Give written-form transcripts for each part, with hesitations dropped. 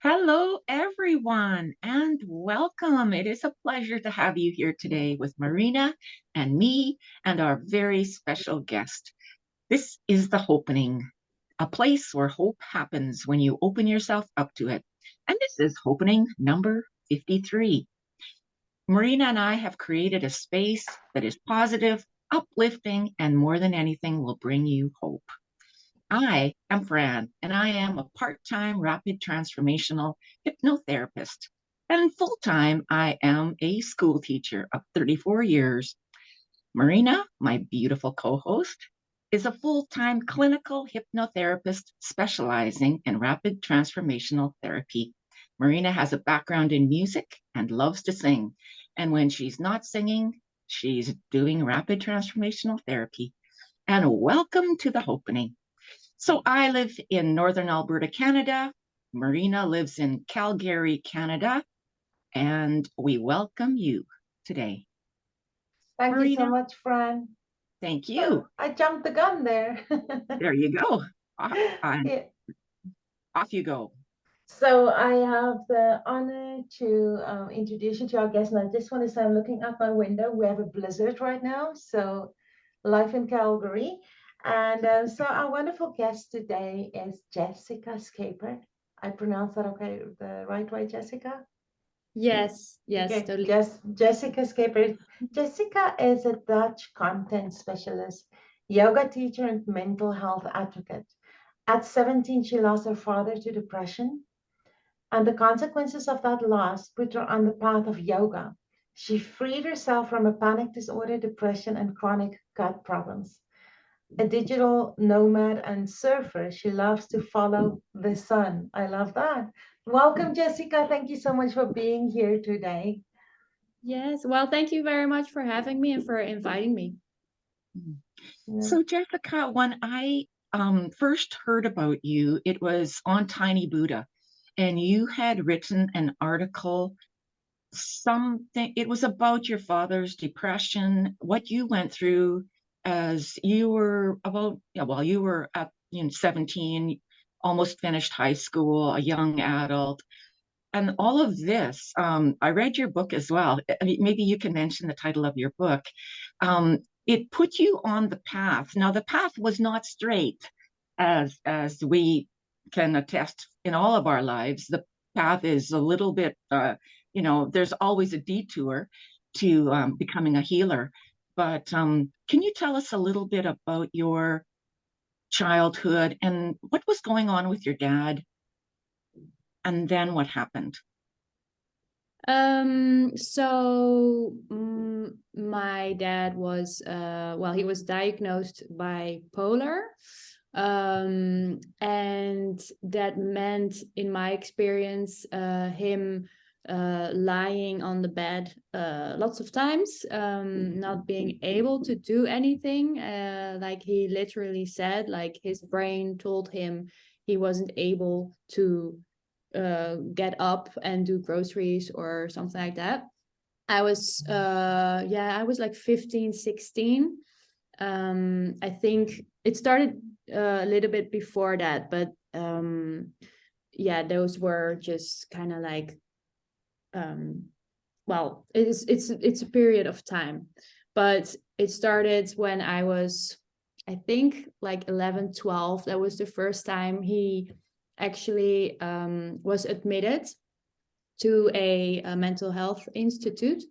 Hello, everyone, and welcome. It is a pleasure to have you here today with Marina and me and our very special guest. This is the Hopenning, a place where hope happens when you open yourself up to it. And this is Hopenning number 53. Marina and I have created a space that is positive, uplifting, and more than anything will bring you hope. I am Fran, and I am a part time rapid transformational hypnotherapist. And full time, I am a school teacher of 34 years. Marina, my beautiful co host, is a full time clinical hypnotherapist specializing in rapid transformational therapy. Marina has a background in music and loves to sing. And when she's not singing, she's doing rapid transformational therapy. And welcome to the Hopenning. So I live in Northern Alberta, Canada. Marina lives in Calgary, Canada, and we welcome you today. Thank you so Marina, much, Fran. thank Oh, you. I jumped the gun there. There you go. Off, Yeah. off you go. So I have the honor to introduce you to our guest. And I just want to say I'm looking out my window. We have a blizzard right now, so life in Calgary. And so our wonderful guest today is Jessica Scheper. I pronounce that okay the right way, Jessica? Yes, Okay, totally. yes, Jessica Scheper. Jessica is a Dutch content specialist, yoga teacher, and mental health advocate. At 17, she lost her father to depression, and the consequences of that loss put her on the path of yoga. She freed herself from a panic disorder, depression, and chronic gut problems. A digital nomad and surfer, she loves to follow the sun. I love that. Welcome, Jessica. Thank you so much for being here today. Yes. Well, thank you very much for having me and for inviting me. Yeah. So, Jessica, when I first heard about you, it was on Tiny Buddha, and you had written an article, something, it was about your father's depression, what you went through as you were about, yeah, well, you were at 17, almost finished high school, a young adult, and all of this. I read your book as well. I mean, maybe you can mention the title of your book. It put you on the path. Now, the path was not straight, as we can attest in all of our lives. The path is a little bit, there's always a detour to becoming a healer. But can you tell us a little bit about your childhood and what was going on with your dad? And then what happened? My dad was he was diagnosed bipolar. And that meant, in my experience, him lying on the bed lots of times, not being able to do anything. Like he literally said, like his brain told him he wasn't able to get up and do groceries or something like that. I was like 15, 16. I think it started a little bit before that, but those were just kind of like it's a period of time, but it started when I was, I think, like 11, 12. That was the first time he actually was admitted to a mental health institute.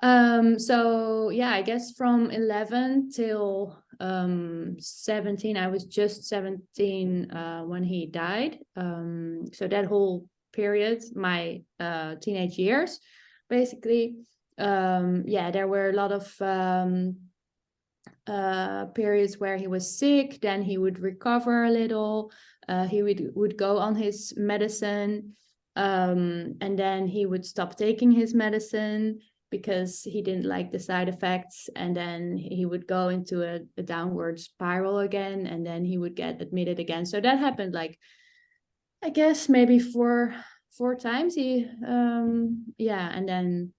I guess from 11 till 17, I was just 17 when he died. So that whole period, my teenage years, basically, there were a lot of periods where he was sick. Then he would recover a little. He would go on his medicine, and then he would stop taking his medicine because he didn't like the side effects, and then he would go into a downward spiral again, and then he would get admitted again. So that happened, like, I guess maybe four times. And then,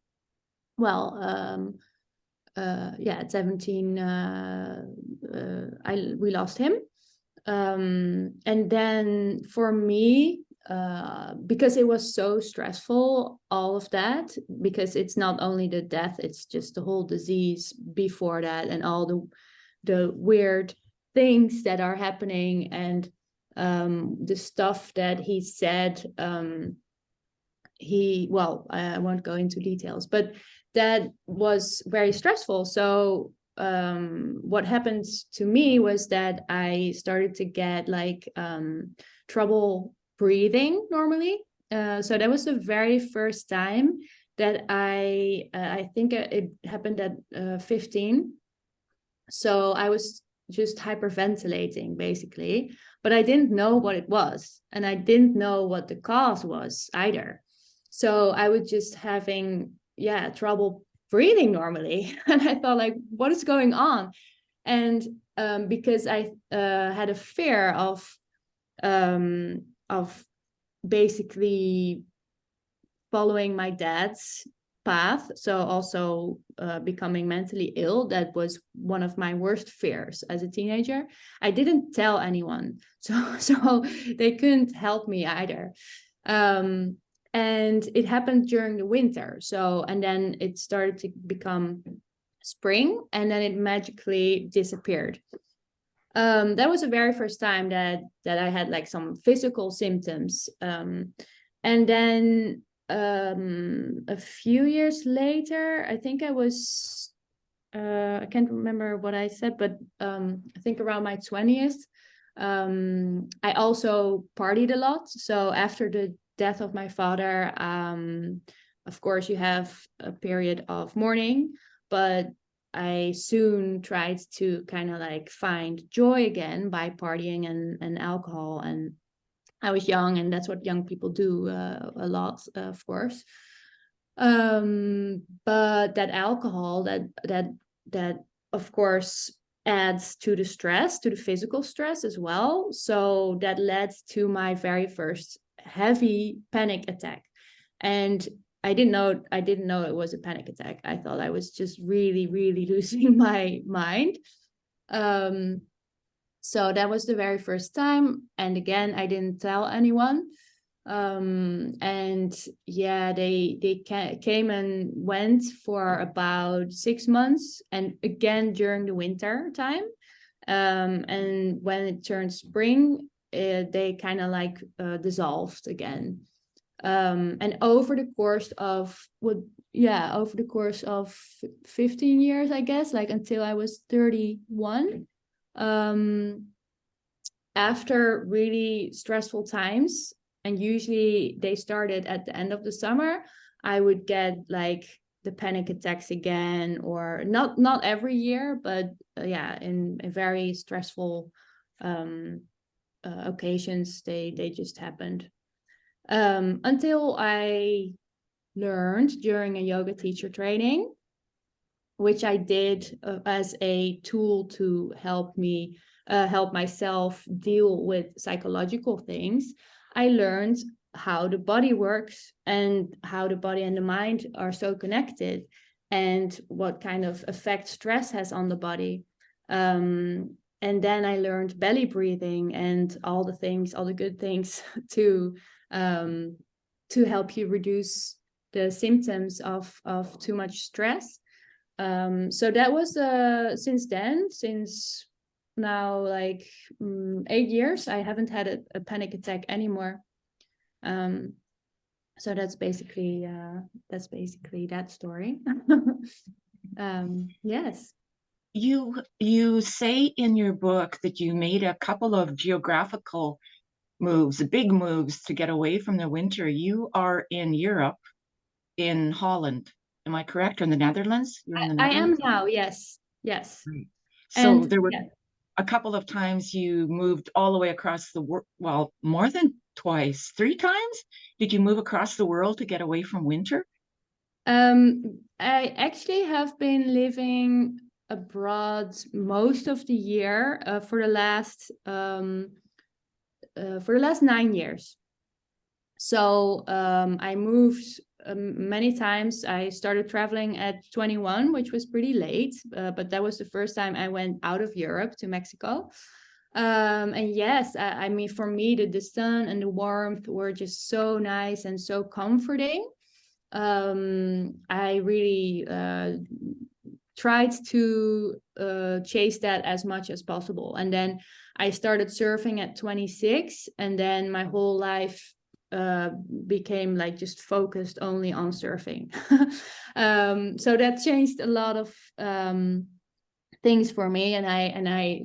at 17, we lost him. And then for me, because it was so stressful, all of that, because it's not only the death, it's just the whole disease before that, and all the weird things that are happening, and the stuff that he said. I won't go into details, but that was very stressful. So what happened to me was that I started to get like trouble breathing normally. So that was the very first time that I think it happened at 15. So I was just hyperventilating basically, but I didn't know what it was, and I didn't know what the cause was either. So I was just having trouble breathing normally, and I thought like, what is going on? And because I had a fear of basically following my dad's path, so also becoming mentally ill. That was one of my worst fears as a teenager. I didn't tell anyone, so they couldn't help me either. And it happened during the winter, so, and then it started to become spring, and then it magically disappeared. That was the very first time that I had like some physical symptoms. And then a few years later, I think I was I can't remember what I said, but I think around my 20th, I also partied a lot. So after the death of my father, of course you have a period of mourning, but I soon tried to kind of like find joy again by partying and alcohol. And I was young, and that's what young people do a lot, of course. But that alcohol, that of course adds to the stress, to the physical stress as well. So that led to my very first heavy panic attack. And I didn't know it was a panic attack. I thought I was just really, really losing my mind. So that was the very first time. And again, I didn't tell anyone. And yeah, they came and went for about 6 months, and again during the winter time. And when it turned spring, they kind of like dissolved again. And over the course of 15 years, I guess, like until I was 31, after really stressful times, and usually they started at the end of the summer, I would get like the panic attacks again, or not every year, but in very stressful occasions, they just happened. Until I learned during a yoga teacher training, which I did as a tool to help me help myself deal with psychological things. I learned how the body works, and how the body and the mind are so connected, and what kind of effect stress has on the body. And then I learned belly breathing and all the good things to help you reduce the symptoms of too much stress. So that was since now like 8 years, I haven't had a panic attack anymore. So that's basically that story. Yes. You say in your book that you made a couple of geographical moves, big moves to get away from the winter. You are in Europe, in Holland. Am I correct? Or in the Netherlands? You're in the I am Netherlands? now, yes. Right. So And there were a couple of times you moved all the way across the world. Well, more than twice, 3 times? Did you move across the world to get away from winter? I actually have been living abroad most of the year for the last 9 years. So I moved many times. I started traveling at 21, which was pretty late, but that was the first time I went out of Europe to Mexico. And yes, I mean, for me, the sun and the warmth were just so nice and so comforting. I really tried to chase that as much as possible. And then I started surfing at 26, and then my whole life became like just focused only on surfing. So that changed a lot of things for me, and I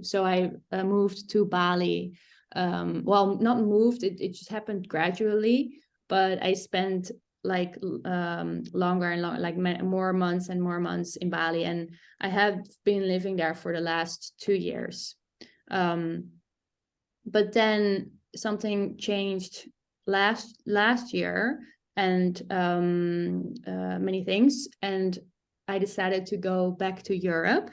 moved to Bali. Well, not moved, it just happened gradually, but I spent like longer and longer, like more months and more months in Bali, and I have been living there for the last 2 years. But then something changed last year, and many things, and I decided to go back to Europe.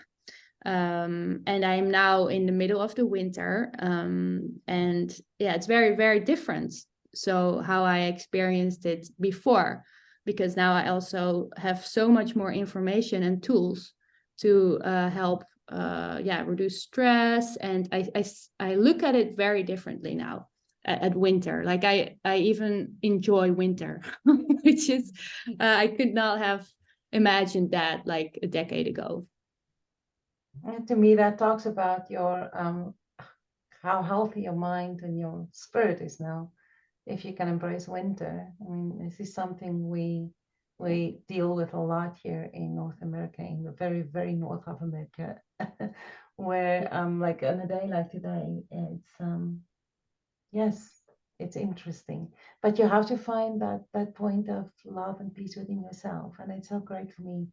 And I'm now in the middle of the winter, and yeah, it's very, very different. So how I experienced it before, because now I also have so much more information and tools to help reduce stress, and I look at it very differently now at winter. Like I even enjoy winter, which is I could not have imagined that like a decade ago. To me, that talks about your how healthy your mind and your spirit is now. If you can embrace winter, I mean, this is something we deal with a lot here in North America, in the very, very north of America, where like on a day like today, it's yes, it's interesting, but you have to find that point of love and peace within yourself, and it's so great for me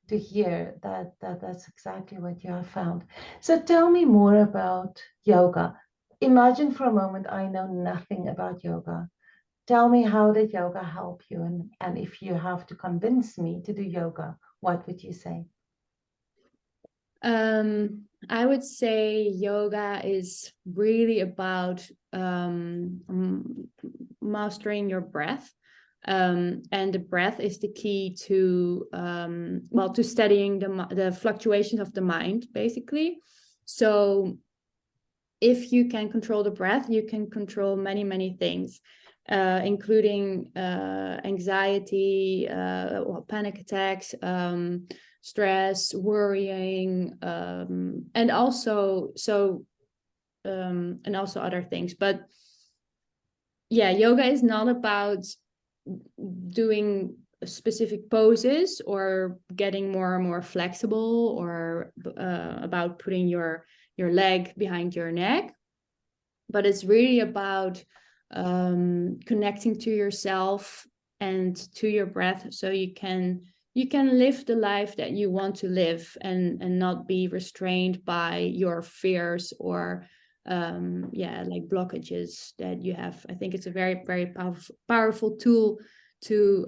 to hear that that's exactly what you have found. So tell me more about yoga. Imagine for a moment I know nothing about yoga. Tell me, how did yoga help you? And if you have to convince me to do yoga, what would you say? I would say yoga is really about mastering your breath. And the breath is the key to to studying the fluctuations of the mind, basically. So if you can control the breath, you can control many, many things, including anxiety, panic attacks, stress, worrying, and also other things. But yeah, yoga is not about doing specific poses or getting more and more flexible, or about putting your leg behind your neck, but it's really about connecting to yourself and to your breath, so you can live the life that you want to live, and not be restrained by your fears or like blockages that you have. I think it's a very, very powerful tool to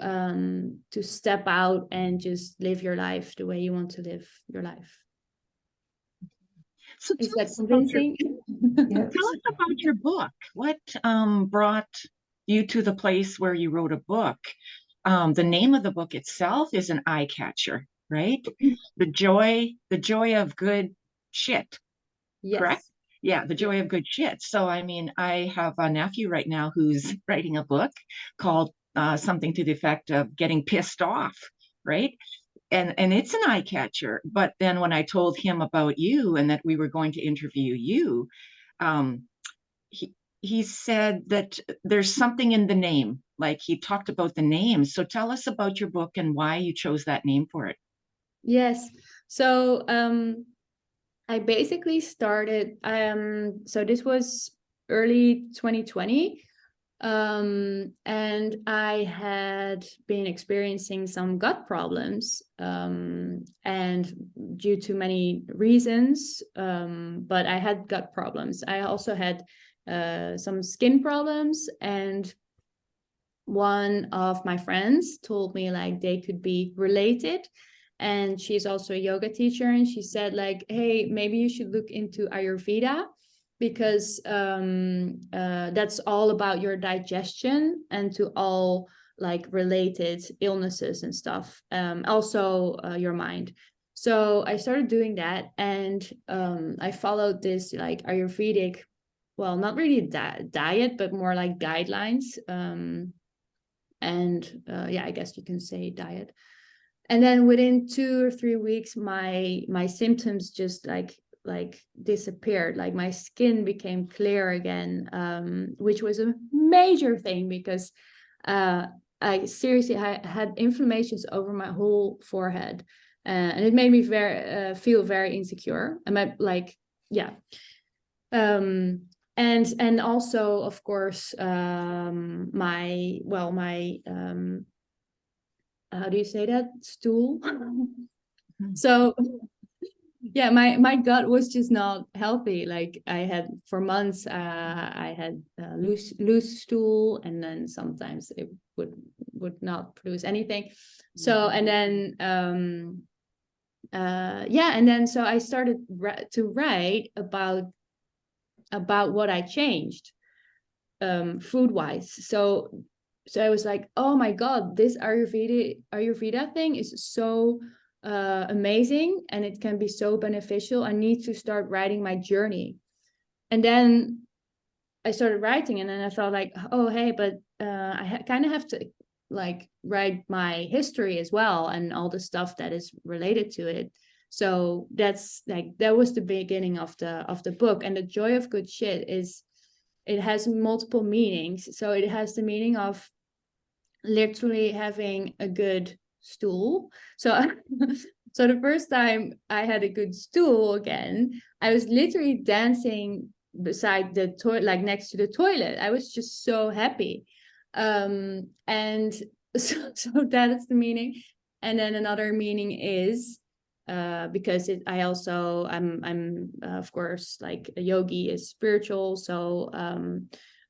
step out and just live your life the way you want to live your life. So Is tell that us about convincing? Yes. tell us about your book. What brought you to the place where you wrote a book? The name of the book itself is an eye catcher, right? The joy of good shit, correct? Yes. Yeah, the joy of good shit. So, I mean, I have a nephew right now who's writing a book called something to the effect of getting pissed off, right? And it's an eye catcher. But then when I told him about you and that we were going to interview you, um, he he said that there's something in the name. Like he talked about the name. So tell us about your book and why you chose that name for it. Yes. So I basically started so this was early 2020. And I had been experiencing some gut problems, and due to many reasons, but I had gut problems. I also had some skin problems, and one of my friends told me like they could be related, and she's also a yoga teacher, and she said like, hey, maybe you should look into Ayurveda, because that's all about your digestion and to all like related illnesses and stuff, also your mind. So I started doing that, and I followed this like Ayurvedic, well, not really diet, but more like guidelines. And yeah, I guess you can say diet. And then within 2 or 3 weeks, my symptoms just like disappeared. Like my skin became clear again, which was a major thing because I seriously had inflammations over my whole forehead, and it made me feel very insecure. And my like yeah, and also of course my how do you say that, stool. So yeah, my gut was just not healthy. Like I had for months, I had loose stool, and then sometimes it would not produce anything. So and then yeah, and then so I started to write about what I changed food wise. So I was like, oh my god, this Ayurveda thing is so amazing, and it can be so beneficial. I need to start writing my journey. And then I started writing, and then I thought like, oh hey, but I kind of have to like write my history as well, and all the stuff that is related to it. So that's like, that was the beginning of the book. And the joy of good shit is, it has multiple meanings. So it has the meaning of literally having a good stool. So so the first time I had a good stool again, I was literally dancing beside the toilet, like next to the toilet. I was just so happy. And so that is the meaning. And then another meaning is because I'm of course, like a yogi is spiritual. So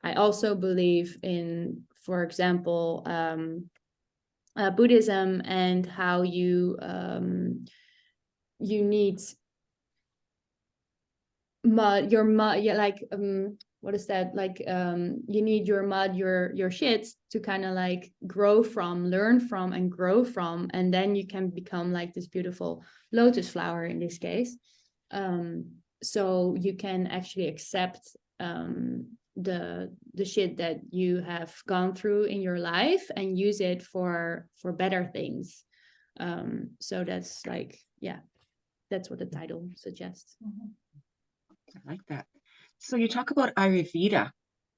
I also believe in, for example, Buddhism, and how you need mud, your mud, yeah, like what is that, like you need your mud, your shit to kind of like grow from, learn from, and grow from, and then you can become like this beautiful lotus flower in this case. So you can actually accept the shit that you have gone through in your life and use it for better things. So that's like, yeah, that's what the title suggests. I like that. So you talk about Ayurveda.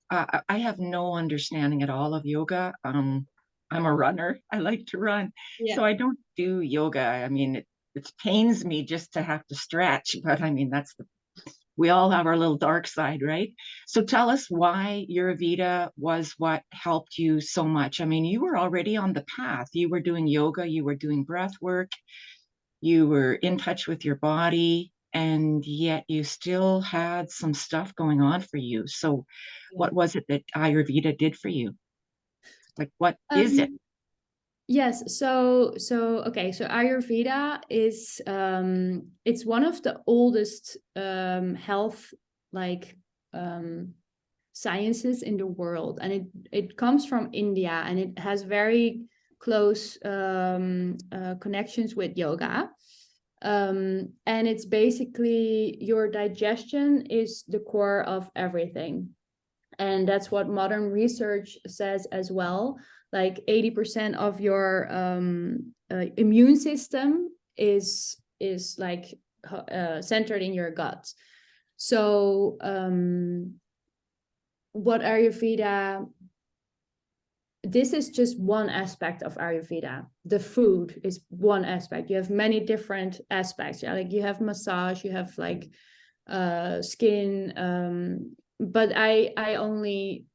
I have no understanding at all of yoga. I'm a runner. I like to run. Yeah. So I don't do yoga. I mean, it pains me just to have to stretch, but I mean, we all have our little dark side, right? So tell us why Ayurveda was what helped you so much. I mean, you were already on the path. You were doing yoga, you were doing breath work, you were in touch with your body, and yet you still had some stuff going on for you. So what was it that Ayurveda did for you? Like, what is it? Yes, so okay, so Ayurveda is it's one of the oldest health like sciences in the world, and it comes from India, and it has very close connections with yoga. And it's basically, your digestion is the core of everything. And that's what modern research says as well. Like 80% of your immune system is like centered in your gut. So what Ayurveda, this is just one aspect of Ayurveda. The food is one aspect. You have many different aspects. Yeah, like you have massage, you have like skin, but I only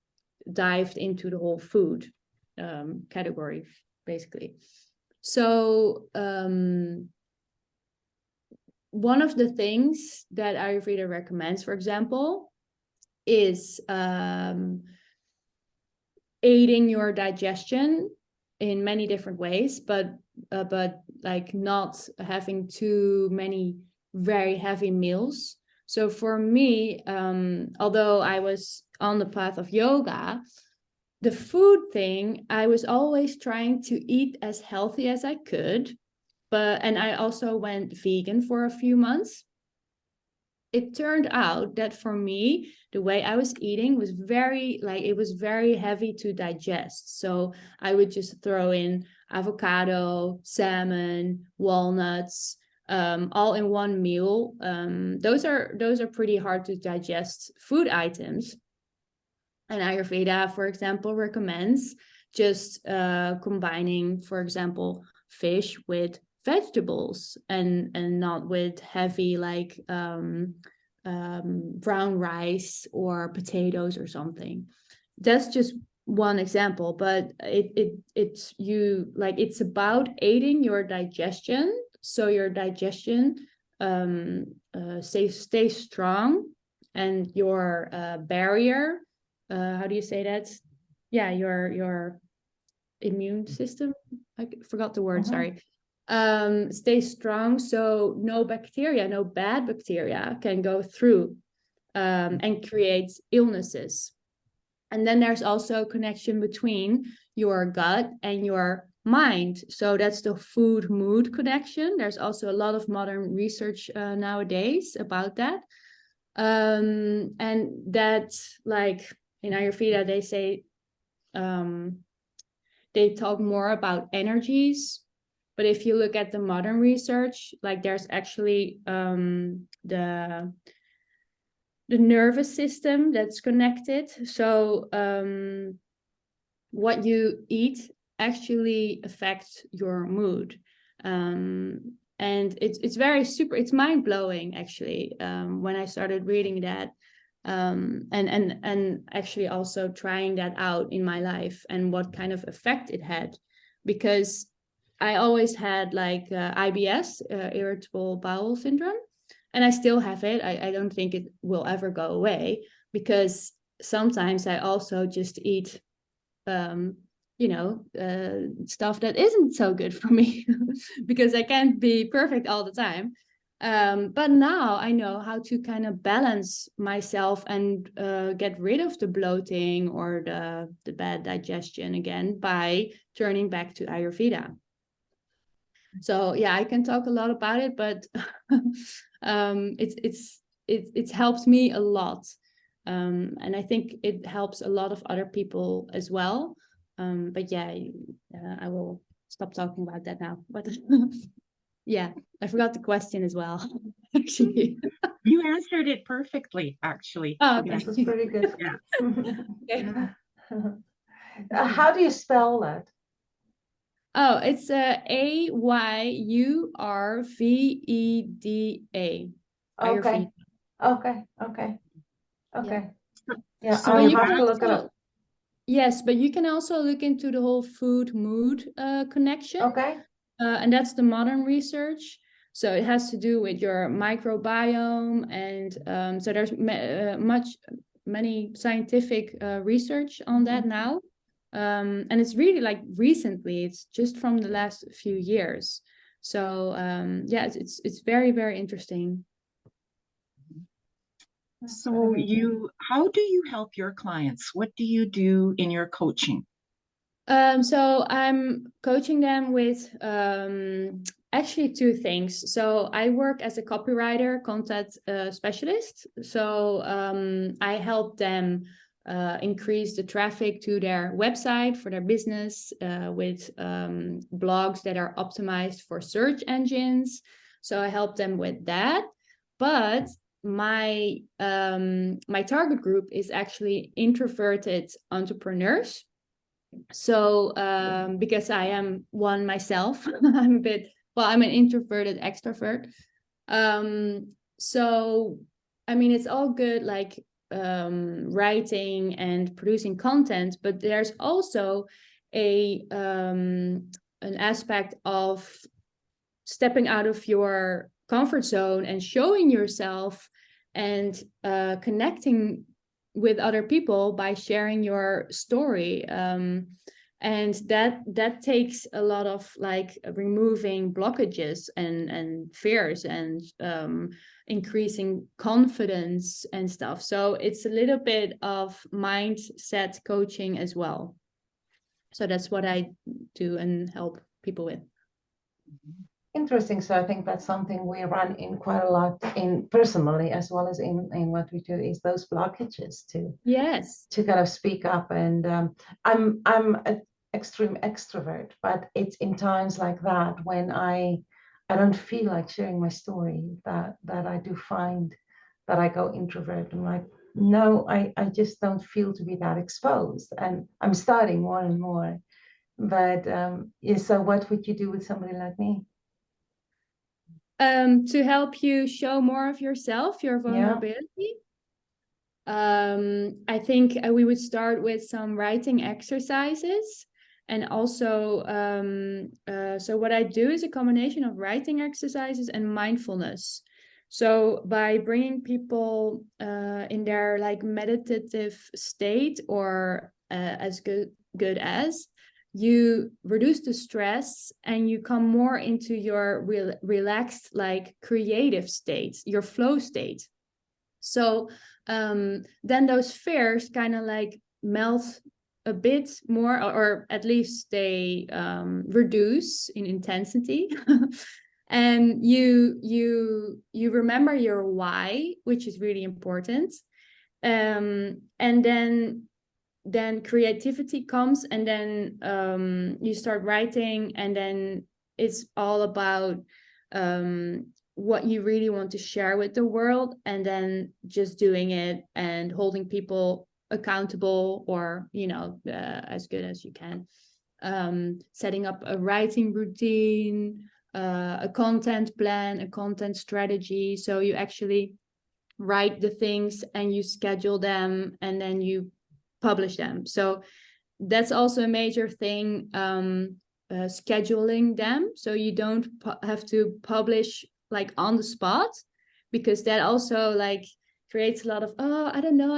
dived into the whole food category, basically. So one of the things that Ayurveda recommends, for example, is aiding your digestion in many different ways, but like not having too many very heavy meals. So for me, although I was on the path of yoga, the food thing, I was always trying to eat as healthy as I could, and I also went vegan for a few months. It turned out that for me, the way I was eating was it was very heavy to digest. So I would just throw in avocado, salmon, walnuts, all in one meal. Those are pretty hard to digest food items. And Ayurveda, for example, recommends just combining, for example, fish with vegetables and not with heavy brown rice or potatoes or something. That's just one example, but it's about aiding your digestion, so your digestion stays strong, and your barrier, how do you say that? Yeah, your immune system. I forgot the word. Sorry. Stay strong, so no bad bacteria can go through and create illnesses. And then there's also a connection between your gut and your mind. So that's the food mood connection. There's also a lot of modern research nowadays about that. And that, like in Ayurveda, they say they talk more about energies. But if you look at the modern research, like there's actually the nervous system that's connected. So what you eat actually affects your mood. And it's mind-blowing actually, when I started reading that. And actually also trying that out in my life and what kind of effect it had, because I always had IBS, irritable bowel syndrome, and I still have it. I don't think it will ever go away, because sometimes I also just eat stuff that isn't so good for me because I can't be perfect all the time. But now I know how to kind of balance myself and get rid of the bloating or the bad digestion again by turning back to Ayurveda. So yeah, I can talk a lot about it, but it's helped me a lot. And I think it helps a lot of other people as well. But yeah, I will stop talking about that now. But yeah, I forgot the question as well, actually. You answered it perfectly, actually. Oh, okay. This is pretty good. Yeah. Okay. How do you spell that? Oh, it's Ayurveda. Okay. Ayurveda. Okay. Yeah. Yeah, So I'll But you have can to look it also, up. yes, but you can also look into the whole food mood connection. Okay. And that's the modern research. So it has to do with your microbiome, and so there's many scientific research on that now. And it's really like recently, it's just from the last few years. So yeah, it's very, very interesting. So how do you help your clients? What do you do in your coaching? So I'm coaching them with actually two things. So I work as a copywriter, content specialist. So I help them increase the traffic to their website for their business with blogs that are optimized for search engines. So I help them with that. But my target group is actually introverted entrepreneurs. So because I am one myself, I'm an introverted extrovert. So I mean, it's all good, like writing and producing content, but there's also an aspect of stepping out of your comfort zone and showing yourself and connecting with other people by sharing your story. And that takes a lot of like removing blockages and fears and increasing confidence and stuff. So it's a little bit of mindset coaching as well. So that's what I do and help people with. Interesting. So I think that's something we run in quite a lot in personally as well as in what we do is those blockages Yes. to kind of speak up. And I'm an extreme extrovert, but it's in times like that when I don't feel like sharing my story that I do find that I go introvert. I'm like, no, I just don't feel to be that exposed, and I'm starting more and more. But yeah, so what would you do with somebody like me? To help you show more of yourself, your Yeah. vulnerability. I think we would start with some writing exercises. And also, so what I do is a combination of writing exercises and mindfulness. So by bringing people in their like meditative state or as good as, you reduce the stress and you come more into your relaxed, like creative state, your flow state. So then those fears kind of like melt a bit more, or at least they reduce in intensity. And you remember your why, which is really important. And then creativity comes, and then you start writing, and then it's all about what you really want to share with the world, and then just doing it and holding people accountable, or as good as you can. Setting up a writing routine, a content plan, a content strategy, so you actually write the things and you schedule them and then you publish them. So that's also a major thing, scheduling them, so you don't have to publish like on the spot, because that also like creates a lot of, oh, I don't know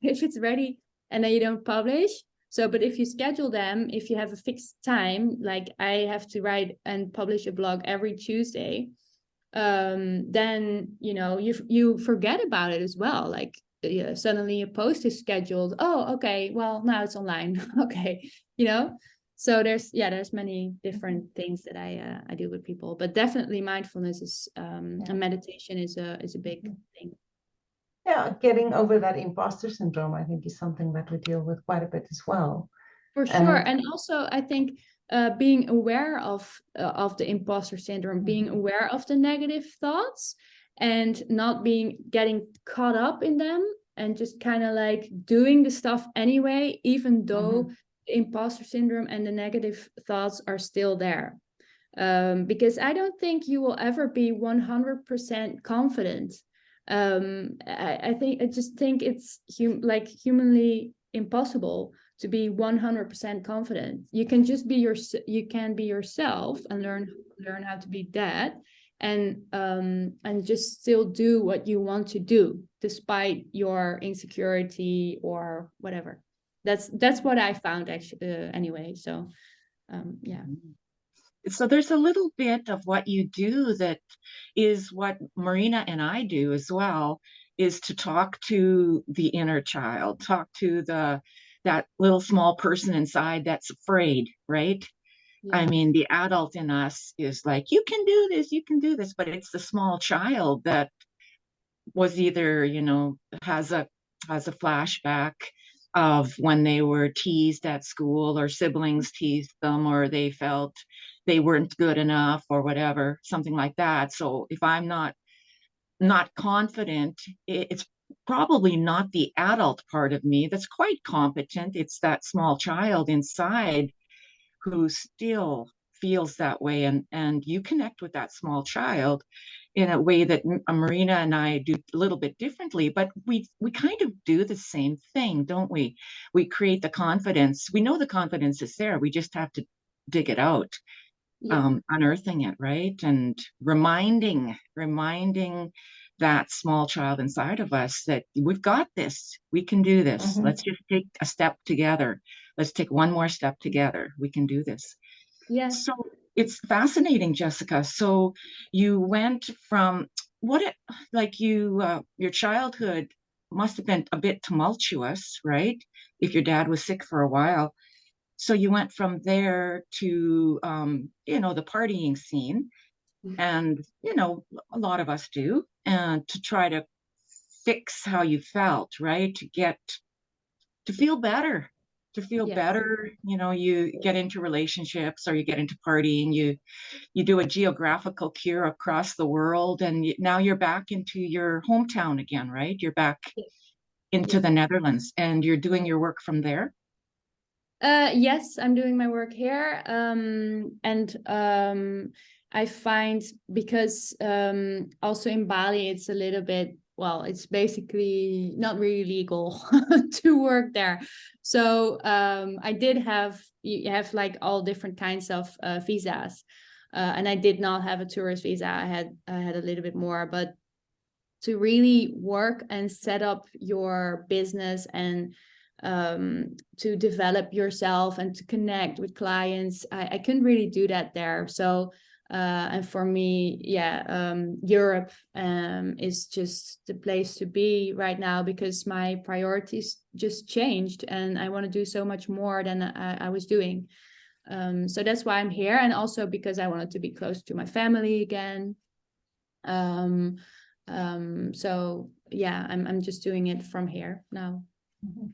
if it's ready, and then you don't publish. So but if you schedule them, if you have a fixed time, like I have to write and publish a blog every Tuesday, then you forget about it as well. Like suddenly a post is scheduled. Oh, okay, well now it's online. Okay, so there's many different things that I do with people, but definitely mindfulness is and meditation is a big thing. Yeah, getting over that imposter syndrome, I think, is something that we deal with quite a bit as well. For sure. And also I think being aware of the imposter syndrome, being aware of the negative thoughts, and not getting caught up in them, and just kind of like doing the stuff anyway, even though the imposter syndrome and the negative thoughts are still there. Because I don't think you will ever be 100% confident. I just think it's humanly impossible to be 100% confident. You can just be you can be yourself and learn how to be that, and just still do what you want to do despite your insecurity or whatever. That's what I found, actually, anyway. So yeah. So there's a little bit of what you do that is what Marina and I do as well, is to talk to the inner child, talk to that little small person inside that's afraid, right? I mean, the adult in us is like, you can do this, you can do this, but it's the small child that was either, has a flashback of when they were teased at school, or siblings teased them, or they felt they weren't good enough, or whatever, something like that. So if I'm not confident, it's probably not the adult part of me that's quite competent. It's that small child inside who still feels that way, and you connect with that small child in a way that Marina and I do a little bit differently, but we kind of do the same thing, don't we? We create the confidence. We know the confidence is there. We just have to dig it out, unearthing it, right? And reminding that small child inside of us that we've got this. We can do this. Let's just take a step together. Let's take one more step together. We can do this. Yeah. So it's fascinating, Jessica. So you went from your childhood must have been a bit tumultuous, right? If your dad was sick for a while. So you went from there to, the partying scene. and you know, a lot of us do, and to try to fix how you felt, right? To feel better, to feel Yes. better. You know, you get into relationships or you get into partying, you do a geographical cure across the world, and now you're back into your hometown again, right? You're back into Yeah. the Netherlands and you're doing your work from there. Yes, I'm doing my work here. And I find because also in Bali, it's a little bit, well, it's basically not really legal to work there. So I did have, you have like all different kinds of visas. And I did not have a tourist visa. I had a little bit more, but to really work and set up your business and to develop yourself and to connect with clients, I couldn't really do that there. So and for me, Europe is just the place to be right now because my priorities just changed and I want to do so much more than I was doing. So that's why I'm here, and also because I wanted to be close to my family again. um so yeah, I'm just doing it from here now. Mhm.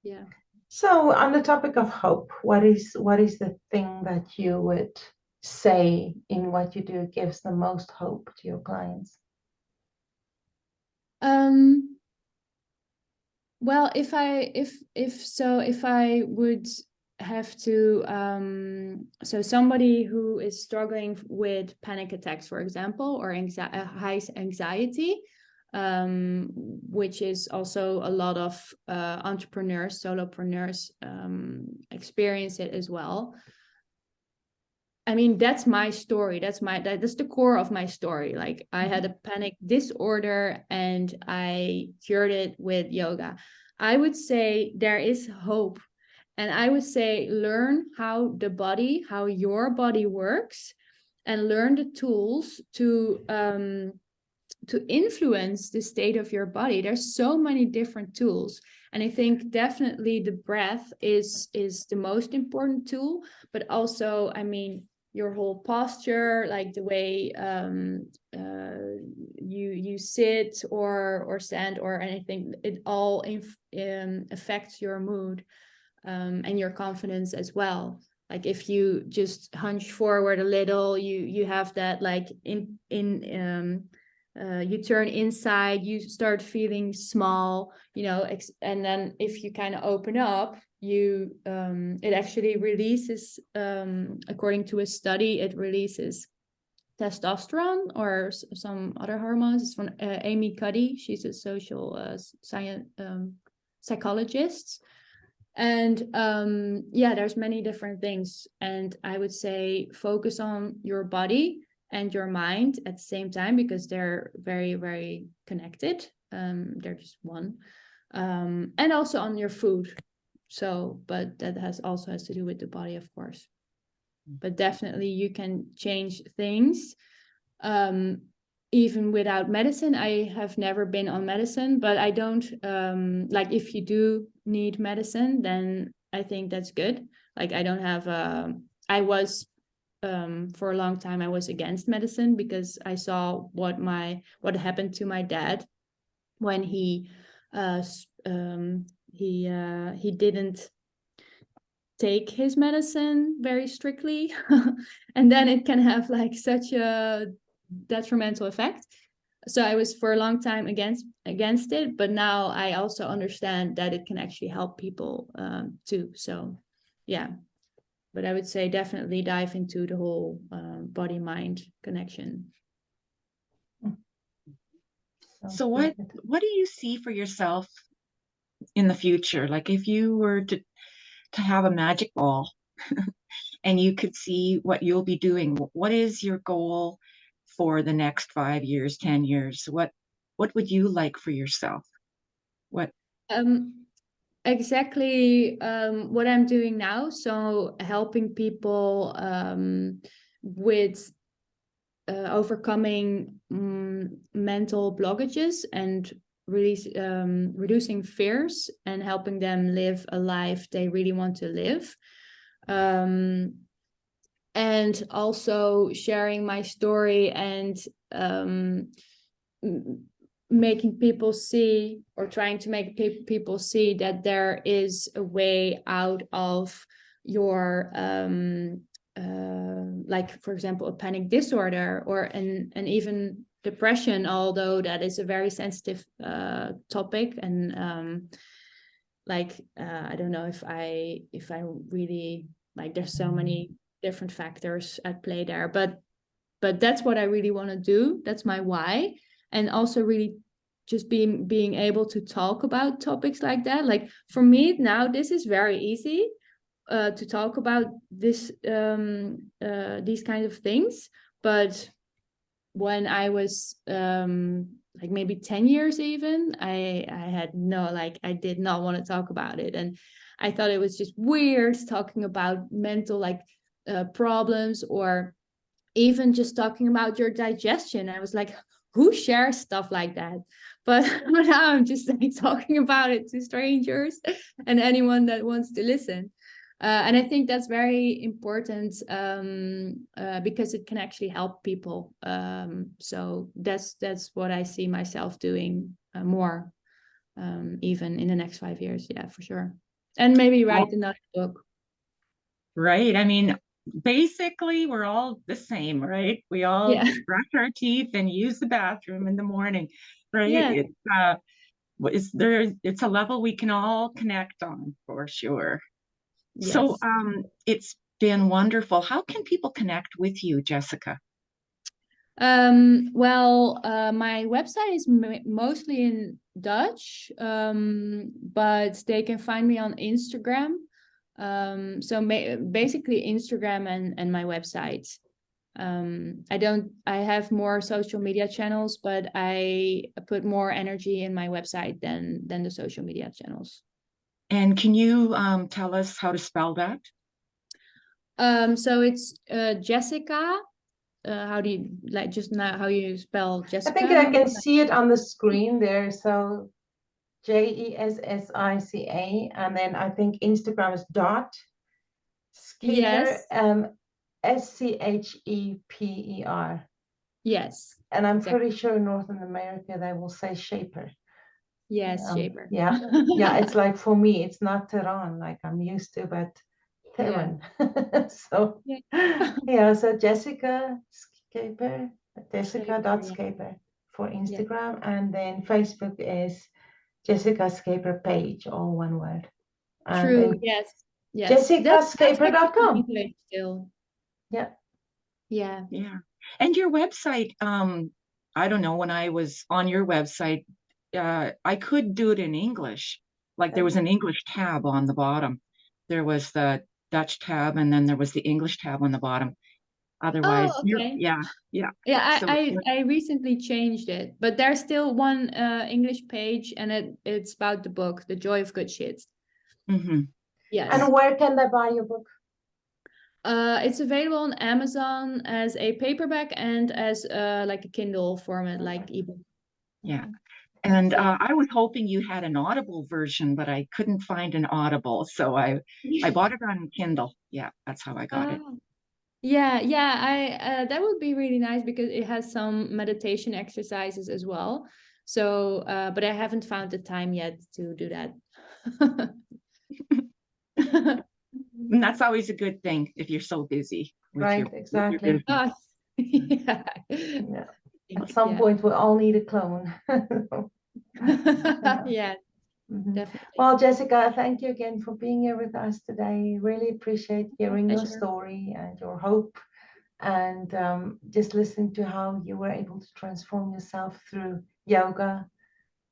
Yeah. So, on the topic of hope, what is the thing that you would say in what you do gives the most hope to your clients? um well, if I would have to so somebody who is struggling with panic attacks, for example, or high anxiety, which is also a lot of entrepreneurs, solopreneurs experience it as well. I mean, that's my story. That's the core of my story. Like, I had a panic disorder and I cured it with yoga. I would say there is hope. And I would say learn how your body works, and learn the tools to influence the state of your body. There's so many different tools, and I think definitely the breath is the most important tool, but also, I mean, your whole posture, like the way you sit or stand or anything, it all affects your mood, and your confidence as well. Like if you just hunch forward a little, you have that, like you turn inside, you start feeling small, and then if you kind of open up, it actually releases, according to a study, it releases testosterone or some other hormones. It's from Amy Cuddy. She's a social science psychologist. And there's many different things, and I would say focus on your body and your mind at the same time, because they're very, very connected. They're just one. And also on your food. So, but that has to do with the body, of course. But definitely you can change things, um, even without medicine. I have never been on medicine, but I don't, like, if you do need medicine, then I think that's good. Like, I don't have I was, for a long time I was against medicine because I saw what happened to my dad when uh he didn't take his medicine very strictly. And then it can have like such a detrimental effect. So I was for a long time against it, but now I also understand that it can actually help people too. So yeah, but I would say definitely dive into the whole body mind connection. Sounds So good. what do you see for yourself in the future? Like if you were to have a magic ball and you could see what you'll be doing, what is your goal for the next 5 years, 10 years? What would you like for yourself? What um exactly what I'm doing now, so helping people with overcoming mental blockages and reducing fears and helping them live a life they really want to live. Um, and also sharing my story and making people see, or trying to make people see, that there is a way out of your like, for example, a panic disorder or an even depression, although that is a very sensitive topic. And I don't know if I really, like, there's so many different factors at play there, but that's what I really want to do. That's my why. And also really just being able to talk about topics like that. Like, for me now, this is very easy to talk about this these kinds of things. But when I was like maybe 10 years even, I had no, like, I did not want to talk about it. And I thought it was just weird talking about mental, like, problems, or even just talking about your digestion. I was like, who shares stuff like that? But now I'm just like talking about it to strangers and anyone that wants to listen. And I think that's very important because it can actually help people. So that's what I see myself doing more, even in the next 5 years. Yeah, for sure. And maybe write another book. Right. I mean, basically, we're all the same, right? We all brush our teeth and use the bathroom in the morning, right? Yeah. It's a level we can all connect on for sure. Yes. So it's been wonderful. How can people connect with you, Jessica? Well, my website is mostly in Dutch, but they can find me on Instagram. So basically Instagram and my website. I have more social media channels, but I put more energy in my website than the social media channels. And can you tell us how to spell that? So it's Jessica. How do you, like, just now, how you spell Jessica? I think I can see it on the screen there. So Jessica, and then I think Instagram is dot Scheper, Scheper. Yes. And I'm pretty sure in North America they will say Scheper. Yes, Scheper. Yeah, yeah. It's like, for me, it's not Theron like I'm used to, but Theron. So yeah, so Jessica Scheper, Jessica.Scheper for Instagram, and then Facebook is Jessica Scheper page, all one word. True. Yes. JessicaScheper.com. Still. Yeah. Yeah. And your website, I don't know, when I was on your website, I could do it in English. Like, there was an English tab on the bottom. There was the Dutch tab, and then there was the English tab on the bottom. Otherwise, okay. Yeah. So I recently changed it, but there's still one English page, and it's about the book, The Joy of Good Shit. Mm-hmm. Yes. And where can they buy your book? It's available on Amazon as a paperback and as like a Kindle format, like ebook. Yeah. And I was hoping you had an Audible version, but I couldn't find an Audible, so I bought it on Kindle. Yeah, that's how I got it. Yeah, I that would be really nice because it has some meditation exercises as well. So, but I haven't found the time yet to do that. Mm-hmm. And that's always a good thing if you're so busy. Right, exactly. Yeah. At some point, we all need a clone. Yeah. Mm-hmm. Definitely. Well, Jessica, thank you again for being here with us today. Really appreciate hearing your story and your hope, and just listening to how you were able to transform yourself through yoga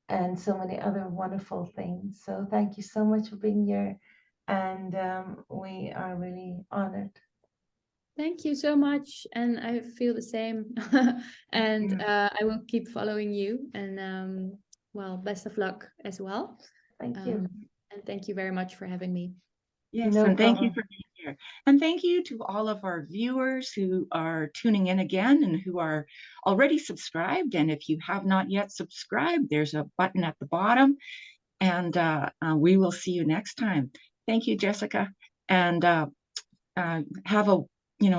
and so many other wonderful things. So thank you so much for being here, and we are really honored. Thank you so much, and I feel the same. And I will keep following you, and well, best of luck as well. Thank you. And thank you very much for having me. Yes, and thank you for being here. And thank you to all of our viewers who are tuning in again and who are already subscribed. And if you have not yet subscribed, there's a button at the bottom. And we will see you next time. Thank you, Jessica. And have a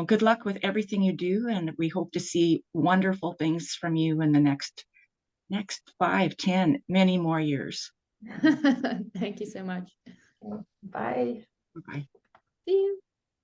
good luck with everything you do, and we hope to see wonderful things from you in the next 5, 10, many more years. Thank you so much. Bye. Bye-bye. See you.